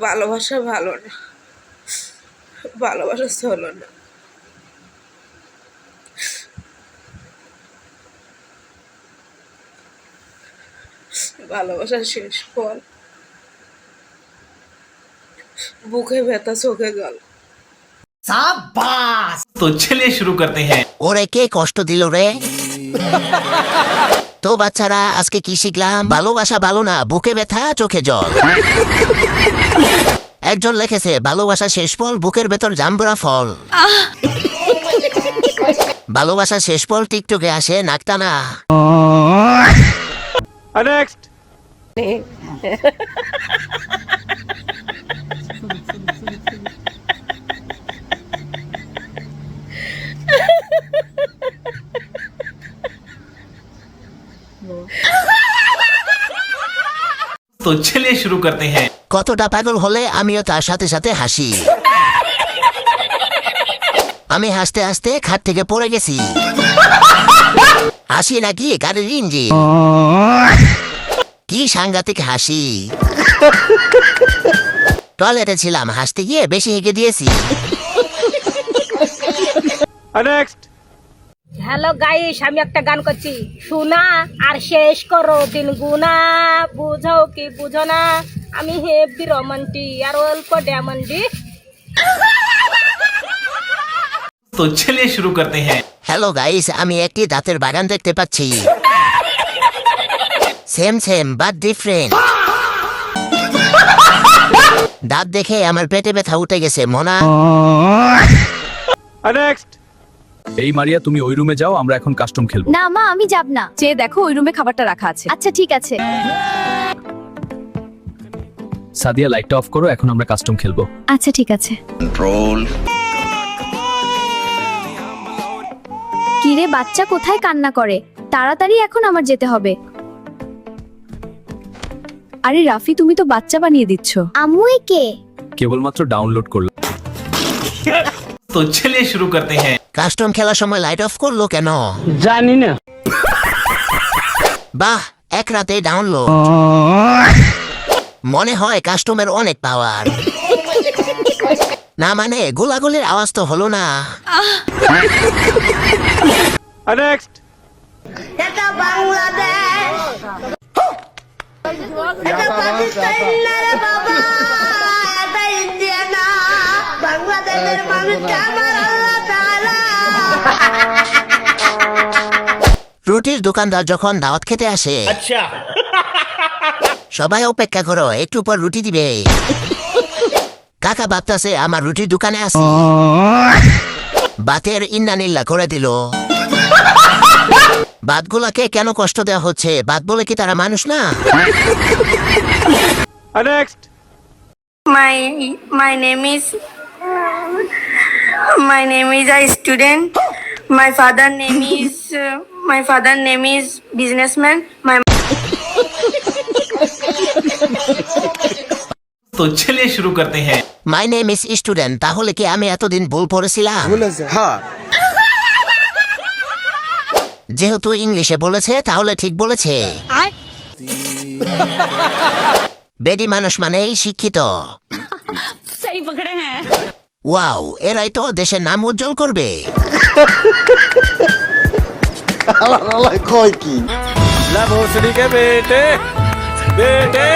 ভালোবাসা ভালো না, ভালোবাসা চলো না। ভালোবাসার শেষ ফল বুকে ব্যথা, চোখে জল। शाबाश। तो चलिए शुरू करते हैं। ওরে কে কষ্ট দিল রে? তো বাচ্চারা আজকে কি শিখলাম? ভালোবাসা ভালো না, বুকে ব্যথা চোখে জল। একজন লিখেছে ভালোবাসা শেষ ফল বুকের ভেতর জাম্বুরা ফল। ভালোবাসা শেষ ফল টিকটকে আসে নাকটানা। नेक्स्ट। तो चलिए शुरू करते हैं। কতটা পাগল হলে আমিও তার সাথে সাথে হাসি। আমি হাসতে হাসতে খাট থেকে পড়ে গেছি। হাসি নাকি গাড়ির ইঞ্জিন। কি সাংঘাতিক হাসি। টয়লেটে ছিলাম, হাসতে গিয়ে বেশি হেগে দিয়েছি। नेक्स्ट। হ্যালো গাইস, আমি একটা গান করছি, শোনা আর শেষ করো দিন গুনা, বুঝো কি বুঝো না, আমি হেভি রোমান্টি আর অল্প ডায়মন্ডি। तो चलिए शुरू करते हैं। হ্যালো গাইস, আমি একটি দাঁতের বাগান দেখতে পাচ্ছি। Same same but different. দাঁত দেখে আমার পেটে ব্যথা উঠে গেছে মোনা। नेक्स्ट। এই মারিয়া, তুমি ওই রুমে যাও, আমরা এখন কাস্টম খেলবো। না মা, আমি যাব না। চেয়ে দেখো ওই রুমে খাবারটা রাখা আছে। আচ্ছা ঠিক আছে। সাদিয়া, লাইটটা অফ করো, এখন আমরা কাস্টম খেলবো। আচ্ছা ঠিক আছে। কিরে বাচ্চা কোথায় কান্না করে? তাড়াতাড়ি এখন আমার যেতে হবে। আরে রাফি, তুমি তো বাচ্চা বানিয়ে দিচ্ছ। আম্মুই কে? কেবলমাত্র ডাউনলোড করলাম। तो चलिए शुरू करते हैं। কাস্টম খেলার সময় লাইট অফ করলো কেন জানি না। বাহ, এক রাতে ডাউনলোড। মনে হয় কাস্টমের অনেক পাওয়ার। না মানে গোলাগুলির আওয়াজ তো হলো না। नेक्स्ट। এটা বাংলাদেশ, এটা পাকিস্তান না রে বাবা, এটা ইন্ডিয়া না, বাংলাদেশের মানুষকে আমার আল্লাহ তাআলা। রুটির দোকানদার যখন দাওয়াত খেতে আসে, সবাই অপেক্ষা করো, একটু পর রুটি দিবে। কাকা ভাবতাছে আমার রুটির দোকানে আছে, বাতের ইন্নানিল্লা করে দিল। বাতগুলাকে কেন কষ্ট দেওয়া হচ্ছে? বাত বলে কি তারা মানুষ না? Next. My name is a student. My father name is businessman. तो चलिए शुरू करते हैं। My name is student. তাহলে কি আমি এতদিন ভুল পড়েছিলাম? যেহেতু ইংলিশে বলেছে তাহলে ঠিক বলেছে। বেডি মানুষ মানেই শিক্ষিত। ওয়াও, এরাই তো দেশের নাম উজ্জ্বল করবে। কয় কি? भोसड़ी के बेटे बेटे